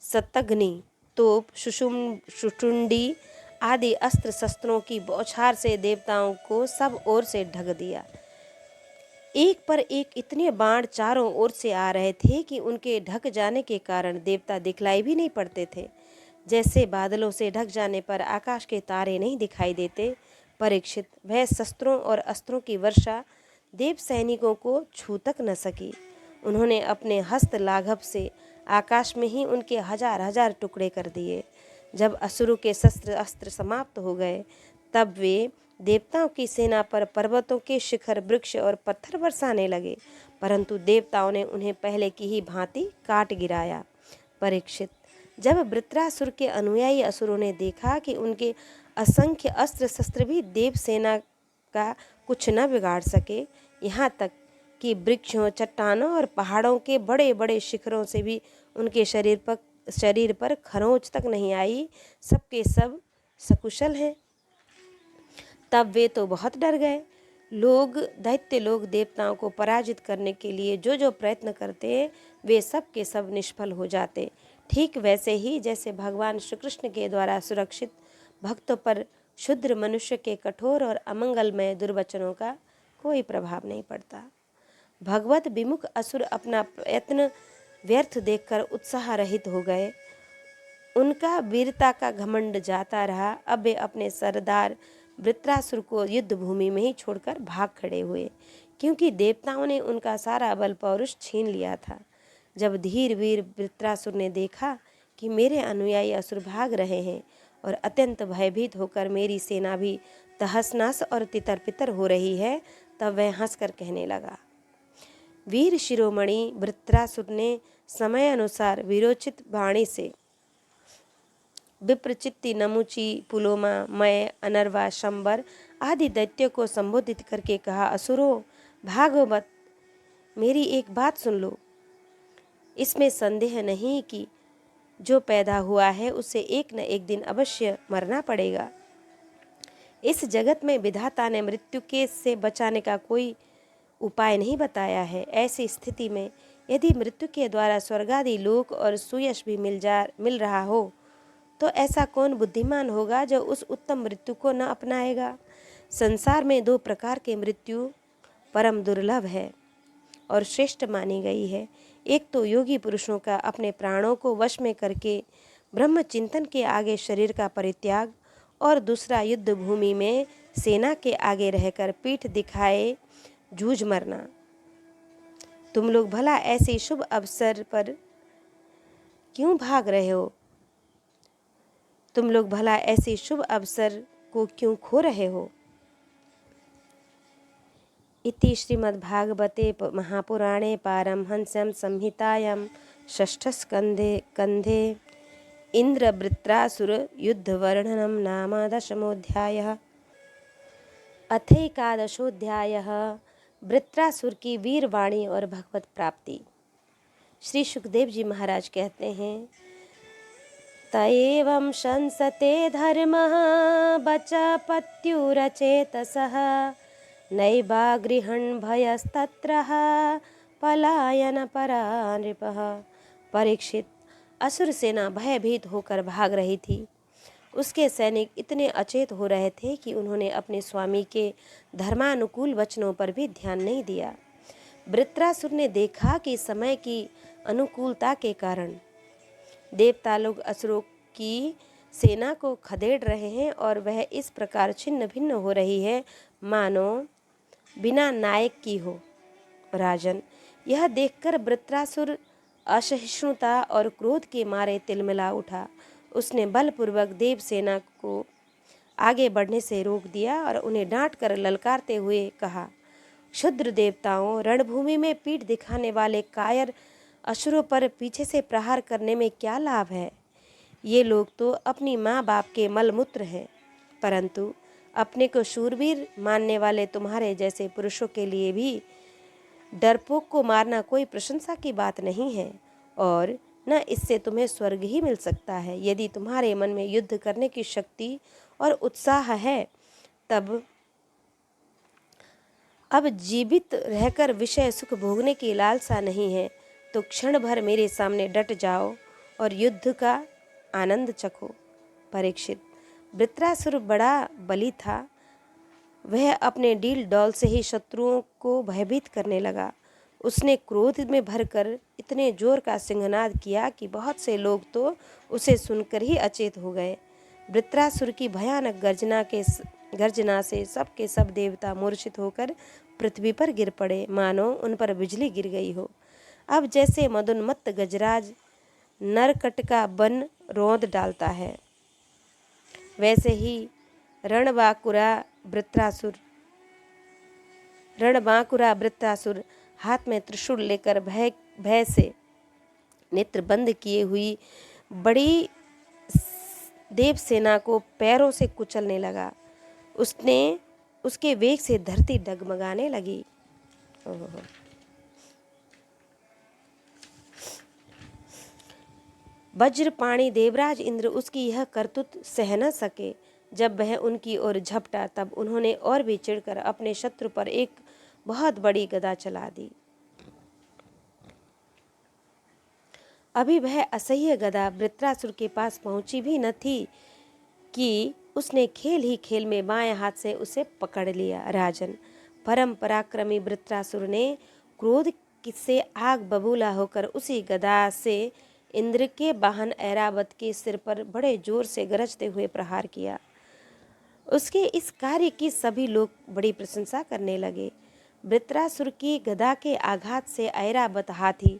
सतग्नि तोप शुशुंडी आदि अस्त्र शस्त्रों की बौछार से देवताओं को सब ओर से ढक दिया। एक पर एक इतने बाण चारों ओर से आ रहे थे कि उनके ढक जाने के कारण देवता दिखलाई भी नहीं पड़ते थे। जैसे बादलों से ढक जाने पर आकाश के तारे नहीं दिखाई देते। परीक्षित, वह शस्त्रों और अस्त्रों की वर्षा देव सैनिकों को छू तक न सकी। उन्होंने अपने हस्त लाघव से आकाश में ही उनके हजार हजार टुकड़े कर दिए। जब असुरों के शस्त्र अस्त्र समाप्त हो गए तब वे देवताओं की सेना पर पर्वतों के शिखर वृक्ष और पत्थर बरसाने लगे, परंतु देवताओं ने उन्हें पहले की ही भांति काट गिराया। परीक्षित, जब वृत्रासुर के अनुयायी असुरों ने देखा कि उनके असंख्य अस्त्र शस्त्र भी देव सेना का कुछ न बिगाड़ सके, यहाँ तक कि वृक्षों चट्टानों और पहाड़ों के बड़े बड़े शिखरों से भी उनके शरीर पर खरोंच तक नहीं आई, सबके सब सकुशल हैं, तब वे तो बहुत डर गए। दैत्य लोग देवताओं को पराजित करने के लिए जो जो प्रयत्न करते वे सब के सब निष्फल हो जाते। ठीक वैसे ही जैसे भगवान श्री कृष्ण के द्वारा सुरक्षित भक्तों पर क्षुद्र मनुष्य के कठोर और अमंगलमय दुर्वचनों का कोई प्रभाव नहीं पड़ता। भगवत विमुख असुर अपना प्रयत्न व्यर्थ देखकर उत्साह रहित हो गए। उनका वीरता का घमंड जाता रहा। अब वे अपने सरदार वृत्रासुर को युद्ध भूमि में ही छोड़कर भाग खड़े हुए, क्योंकि देवताओं ने उनका सारा बल पौरुष छीन लिया था। जब धीर वीर वृत्रासुर ने देखा कि मेरे अनुयायी असुर भाग रहे हैं और अत्यंत भयभीत होकर मेरी सेना भी तहस-नहस और तितर-बितर हो रही है, तब वह हंसकर कहने लगा। वीर शिरोमणि वृत्रासुर ने समय अनुसार वीरोचित वाणी से विप्रचित्ति नमुची पुलोमा मय अनर्वा शंबर आदि दैत्यों को संबोधित करके कहा, असुरों, भागो मत, मेरी एक बात सुन लो। इसमें संदेह नहीं कि जो पैदा हुआ है उसे एक न एक दिन अवश्य मरना पड़ेगा। इस जगत में विधाता ने मृत्यु के से बचाने का कोई उपाय नहीं बताया है। ऐसी स्थिति में यदि मृत्यु के द्वारा स्वर्गादि लोक और सुयश भी मिल रहा हो, तो ऐसा कौन बुद्धिमान होगा जो उस उत्तम मृत्यु को न अपनाएगा। संसार में दो प्रकार के मृत्यु परम दुर्लभ है और श्रेष्ठ मानी गई है। एक तो योगी पुरुषों का अपने प्राणों को वश में करके ब्रह्म चिंतन के आगे शरीर का परित्याग, और दूसरा युद्ध भूमि में सेना के आगे रहकर पीठ दिखाए जूझ मरना। तुम लोग भला ऐसे शुभ अवसर पर क्यों भाग रहे हो? तुम लोग भला ऐसे शुभ अवसर को क्यों खो रहे हो? इति श्रीमद्भागवते महापुराणे पारमहंस्यां संहितायां षष्ठस्कन्धे इंद्रवृत्रासुर युद्धवर्णनं नाम 10वाध्यायः। अथैकादशोऽध्यायः वृत्रासुर की वीरवाणी और भगवत प्राप्ति। श्री सुखदेव जी महाराज कहते हैं, तएवं शंसते धर्मः बचपत्युरचेतसः नैवागृहन् भयस्तत्र पलायन परा नृपः। परीक्षित, असुर सेना भयभीत होकर भाग रही थी। उसके सैनिक इतने अचेत हो रहे थे कि उन्होंने अपने स्वामी के धर्मानुकूल वचनों पर भी ध्यान नहीं दिया। वृत्रासुर ने देखा कि समय की अनुकूलता के कारण देवता लोग असुरों की सेना को खदेड़ रहे हैं और वह इस प्रकार छिन्न भिन्न हो रही है मानो बिना नायक की हो। राजन, यह देखकर वृत्रासुर असहिष्णुता और क्रोध के मारे तिलमिला उठा। उसने बलपूर्वक देव सेना को आगे बढ़ने से रोक दिया और उन्हें डांट कर ललकारते हुए कहा, क्षुद्र देवताओं, रणभूमि में पीठ दिखाने वाले कायर असुरों पर पीछे से प्रहार करने में क्या लाभ है? ये लोग तो अपनी माँ बाप के मलमूत्र हैं, परंतु अपने को शूरवीर मानने वाले तुम्हारे जैसे पुरुषों के लिए भी डरपोक को मारना कोई प्रशंसा की बात नहीं है, और न इससे तुम्हें स्वर्ग ही मिल सकता है। यदि तुम्हारे मन में युद्ध करने की शक्ति और उत्साह है, तब अब जीवित रहकर विषय सुख भोगने की लालसा नहीं है, तो क्षण भर मेरे सामने डट जाओ और युद्ध का आनंद चखो। परीक्षित, वृत्रासुर बड़ा बली था। वह अपने डील डॉल से ही शत्रुओं को भयभीत करने लगा। उसने क्रोध में भरकर इतने जोर का सिंहनाद किया कि बहुत से लोग तो उसे सुनकर ही अचेत हो गए। वृत्रासुर की भयानक गर्जना से सब के सब देवता मूर्छित होकर पृथ्वी पर गिर पड़े, मानो उन पर बिजली गिर गई हो। अब जैसे मदोन्मत्त गजराज नरकट का बन रौंद डालता है, वैसे ही रणबांकुरा वृत्रासुर हाथ में त्रिशूल लेकर भय से नेत्र बंद किए हुई बड़ी देव सेना को पैरों से कुचलने लगा। उसके वेग से धरती डगमगाने लगी। वज्रपाणी देवराज इंद्र उसकी यह करतूत सह न सके। जब वह उनकी ओर झपटा, तब उन्होंने और भी चिढ़कर अपने शत्रु पर एक बहुत बड़ी गदा चला दी। अभी वह असह्य गदा वृत्रासुर के पास पहुंची भी न थी कि उसने खेल ही खेल में बाएं हाथ से उसे पकड़ लिया। राजन, परम पराक्रमी वृत्रासुर ने क्रोध से आग बबूला होकर उसी गदा से इंद्र के वाहन ऐरावत के सिर पर बड़े जोर से गरजते हुए प्रहार किया। उसके इस कार्य की सभी लोग बड़ी प्रशंसा करने लगे। वृत्रासुर की गदा के आघात से ऐरावत हाथी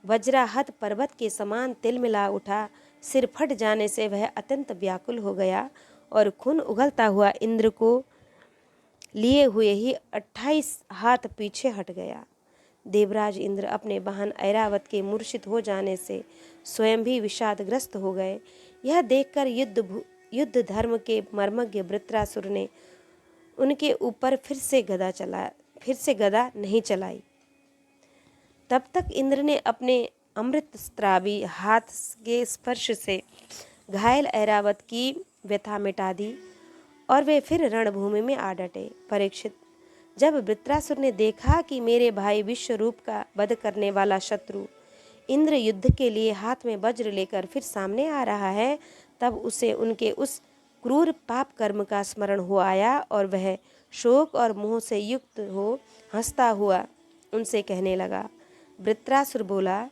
वज्राहत पर्वत के समान तिलमिला उठा। सिर फट जाने से वह अत्यंत व्याकुल हो गया और खून उगलता हुआ इंद्र को लिए हुए ही 28 हाथ पीछे हट गया। देवराज इंद्र अपने वाहन ऐरावत के मूर्छित हो जाने से स्वयं भी विषादग्रस्त हो गए। यह देखकर युद्ध धर्म के मर्मज्ञ वृत्रासुर ने उनके ऊपर फिर से गदा नहीं चलाई। तब तक इंद्र ने अपने अमृत स्त्रावी हाथ के स्पर्श से घायल ऐरावत की व्यथा मिटा दी और वे फिर रणभूमि में आ डटे। परीक्षित, जब वृत्रासुर ने देखा कि मेरे भाई विश्वरूप का वध करने वाला शत्रु इंद्र युद्ध के लिए हाथ में वज्र लेकर फिर सामने आ रहा है, तब उसे उनके उस क्रूर पाप कर्म का स्मरण हो आया और वह शोक और मोह से युक्त हो हंसता हुआ उनसे कहने लगा। वृत्रासुर बोला,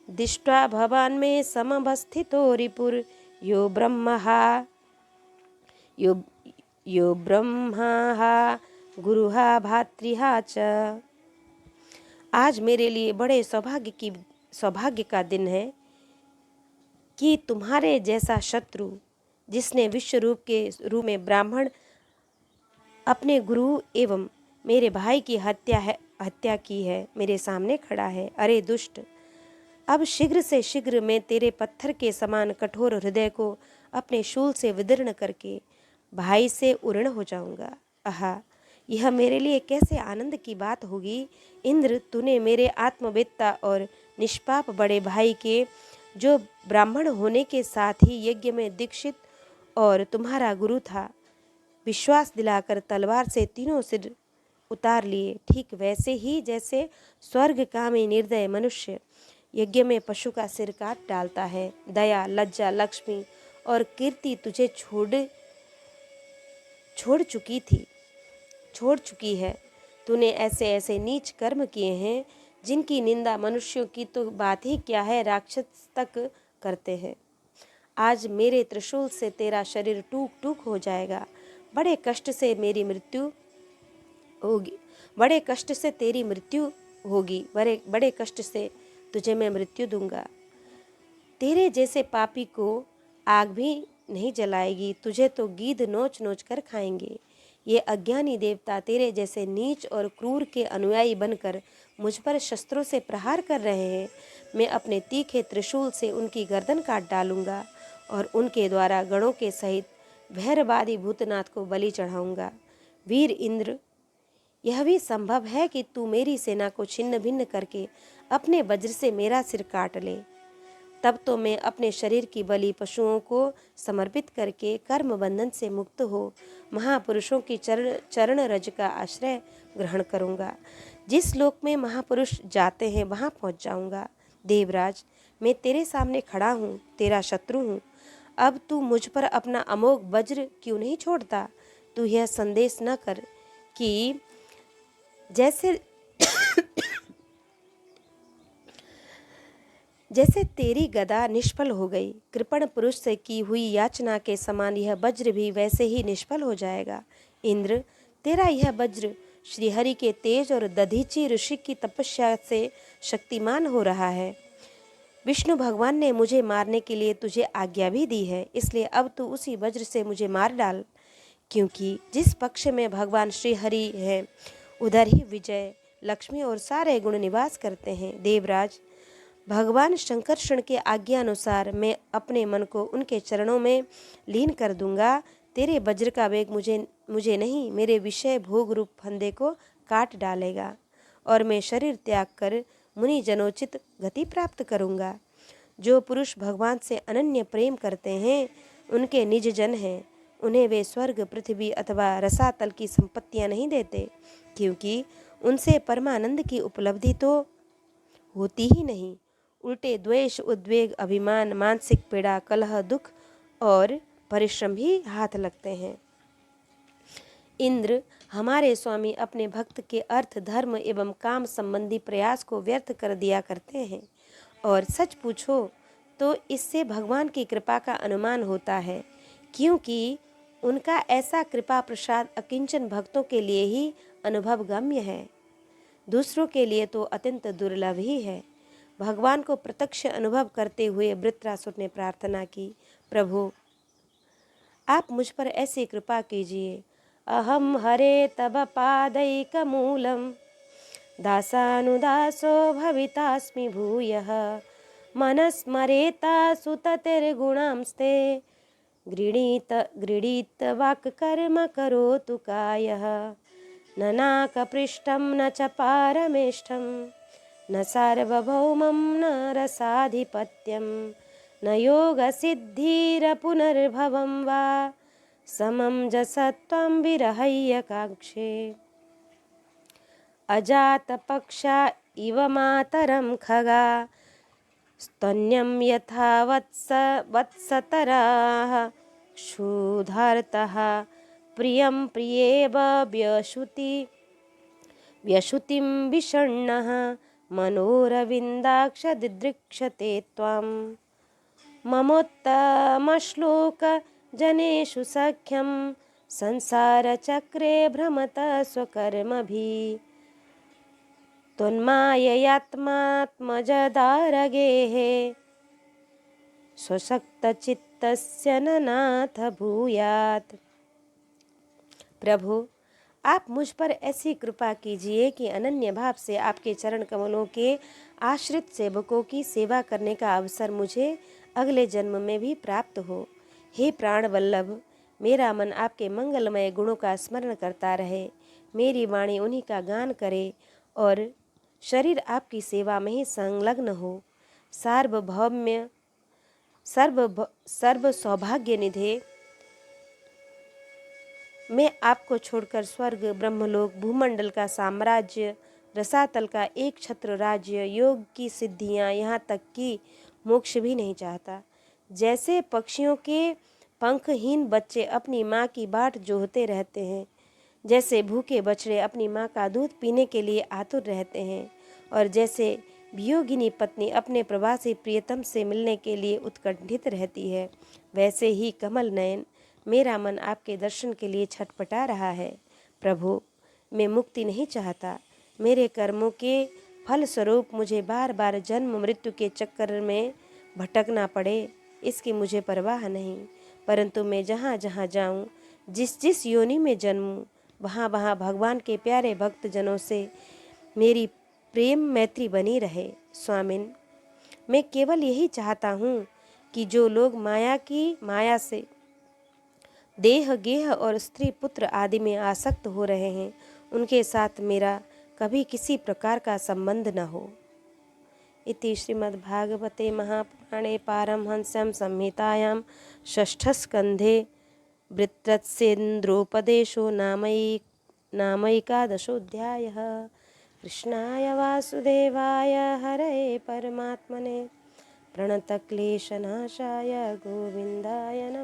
दिष्ट्वा भवान में समवस्थितो रिपुर यो ब्रह्महा यो यो ब्रह्मा गुरुहा भातृहा च। आज मेरे लिए बड़े सौभाग्य का दिन है कि तुम्हारे जैसा शत्रु, जिसने विश्व रूप के रूप में ब्राह्मण अपने गुरु एवं मेरे भाई की हत्या की है, मेरे सामने खड़ा है। अरे दुष्ट, अब शीघ्र से शीघ्र मैं तेरे पत्थर के समान कठोर हृदय को अपने शूल से विदीर्ण करके भाई से उऋण हो जाऊंगा। आहा, यह मेरे लिए कैसे आनंद की बात होगी। इंद्र, तूने मेरे आत्मवेत्ता और निष्पाप बड़े भाई के, जो ब्राह्मण होने के साथ ही यज्ञ में दीक्षित और तुम्हारा गुरु था, विश्वास दिलाकर तलवार से तीनों सिर उतार लिए, ठीक वैसे ही जैसे स्वर्गकामी निर्दय मनुष्य यज्ञ में पशु का सिर काट डालता है। दया, लज्जा, लक्ष्मी और कीर्ति तुझे छोड़ चुकी है। तूने ऐसे ऐसे नीच कर्म किए हैं जिनकी निंदा मनुष्यों की तो बात ही क्या है, राक्षस तक करते हैं। आज मेरे त्रिशूल से तेरा शरीर टूक टूक हो जाएगा। बड़े कष्ट से तेरी मृत्यु होगी। बड़े कष्ट से तुझे मैं मृत्यु दूंगा। तेरे जैसे पापी को आग भी नहीं जलाएगी, तुझे तो गीध नोच नोच कर खाएंगे। ये अज्ञानी देवता तेरे जैसे नीच और क्रूर के अनुयायी बनकर मुझ पर शस्त्रों से प्रहार कर रहे हैं। मैं अपने तीखे त्रिशूल से उनकी गर्दन काट डालूंगा और उनके द्वारा गणों के सहित भैरवादी भूतनाथ को बलि चढ़ाऊंगा। वीर इंद्र, यह भी संभव है कि तू मेरी सेना को छिन्न भिन्न करके अपने वज्र से मेरा सिर काट ले। तब तो मैं अपने शरीर की बलि पशुओं को समर्पित करके कर्म बंधन से मुक्त हो महापुरुषों की चरण रज का आश्रय ग्रहण करूंगा। जिस लोक में महापुरुष जाते हैं वहां पहुंच जाऊंगा। देवराज, मैं तेरे सामने खड़ा हूँ, तेरा शत्रु हूँ। अब तू मुझ पर अपना अमोघ वज्र क्यों नहीं छोड़ता। तू यह संदेश न कर कि जैसे तेरी गदा निष्फल हो गई, कृपण पुरुष से की हुई याचना के समान यह वज्र भी वैसे ही निष्फल हो जाएगा। इंद्र, तेरा यह वज्र श्रीहरि के तेज और दधीची ऋषि की तपस्या से शक्तिमान हो रहा है। विष्णु भगवान ने मुझे मारने के लिए तुझे आज्ञा भी दी है, इसलिए अब तू उसी वज्र से मुझे मार डाल, क्योंकि जिस पक्ष में भगवान श्रीहरि हैं उधर ही विजय, लक्ष्मी और सारे गुण निवास करते हैं। देवराज, भगवान शंकरषण के आज्ञा अनुसार मैं अपने मन को उनके चरणों में लीन कर दूंगा। तेरे वज्र का वेग मुझे नहीं, मेरे विषय भोग रूप फंदे को काट डालेगा और मैं शरीर त्याग कर मुनि जनोचित गति प्राप्त करूंगा। जो पुरुष भगवान से अनन्य प्रेम करते हैं उनके निज जन हैं, उन्हें वे स्वर्ग, पृथ्वी अथवा रसातल की संपत्तियां नहीं देते, क्योंकि उनसे परमानंद की उपलब्धि तो होती ही नहीं। उल्टे द्वेष, उद्वेग, अभिमान, मानसिक पीड़ा, कलह, दुख और परिश्रम ही हाथ लगते हैं। इंद्र, हमारे स्वामी अपने भक्त के अर्थ, धर्म एवं काम संबंधी प्रयास को व्यर्थ कर दिया करते हैं, और सच पूछो तो इससे भगवान की कृपा का अनुमान होता है, क्योंकि उनका ऐसा कृपा प्रसाद अकिंचन भक्तों के लिए ही अनुभव गम्य है, दूसरों के लिए तो अत्यंत दुर्लभ ही है। भगवान को प्रत्यक्ष अनुभव करते हुए वृत्रासुर ने प्रार्थना की, प्रभु आप मुझ पर ऐसी कृपा कीजिए। अहम हरे तब पादैकमूलम दासानुदासो भवितास्मि भूयः मनस्मरेता सुततिर्गुणांस्ते गृणीत वाक्कर्म करोतु कायः न नाकपृष्ठं न च पारमेष्ठं न सार्वभौमं न रसाधिपत्यं न योगसिद्धिरपुनर्भवं वा समं जसत्वं विरहय्यकाक्षे अजातपक्षा इव मातरं खगा स्तन्यं यथा वत्सतराः क्षुधार्तः प्रियं प्रियेव व्यशुतिं विषण्णः मनोरविन्दाक्ष दिदृक्षते त्वां ममोत्तमश्लोकजनेषु सख्यं संसारचक्रे भ्रमत स्वकर्मभिः त्वन्माययात्मात्मजदारगेः स्वशक्तचित्तस्य न नाथ भूयात्। प्रभु, आप मुझ पर ऐसी कृपा कीजिए कि अनन्य भाव से आपके चरण कमलों के आश्रित सेवकों की सेवा करने का अवसर मुझे अगले जन्म में भी प्राप्त हो। हे प्राण वल्लभ, मेरा मन आपके मंगलमय गुणों का स्मरण करता रहे, मेरी वाणी उन्हीं का गान करे और शरीर आपकी सेवा में ही संलग्न हो। सार्वभौम्य सर्व सौभाग्य निधे, मैं आपको छोड़कर स्वर्ग, ब्रह्मलोक, भूमंडल का साम्राज्य, रसातल का एक छत्र राज्य, योग की सिद्धियां, यहाँ तक कि मोक्ष भी नहीं चाहता। जैसे पक्षियों के पंखहीन बच्चे अपनी माँ की बाट जोहते रहते हैं, जैसे भूखे बछड़े अपनी माँ का दूध पीने के लिए आतुर रहते हैं, और जैसे वियोगिनी पत्नी अपने प्रवासी प्रियतम से मिलने के लिए उत्कंठित रहती है, वैसे ही कमल नयन मेरा मन आपके दर्शन के लिए छटपटा रहा है। प्रभु, मैं मुक्ति नहीं चाहता। मेरे कर्मों के फल स्वरूप मुझे बार बार जन्म मृत्यु के चक्कर में भटकना पड़े, इसकी मुझे परवाह नहीं। परंतु मैं जहाँ जहाँ जाऊँ, जिस जिस योनि में जन्मूँ, वहाँ वहाँ भगवान के प्यारे भक्त जनों से मेरी प्रेम मैत्री बनी रहे। स्वामिन, मैं केवल यही चाहता हूँ कि जो लोग माया से देह गेह और स्त्री पुत्र आदि में आसक्त हो रहे हैं, उनके साथ मेरा कभी किसी प्रकार का संबंध न हो। इति श्रीमद्भागवते महापुराणे पारमहंस्यां संहितायां षष्ठस्कन्धे वृत्रस्येन्द्रोपदेशो नामैकादशोऽध्यायः। कृष्णाय वासुदेवाय हरये परमात्मने प्रणतक्लेशनाशाय गोविन्दाय नमः।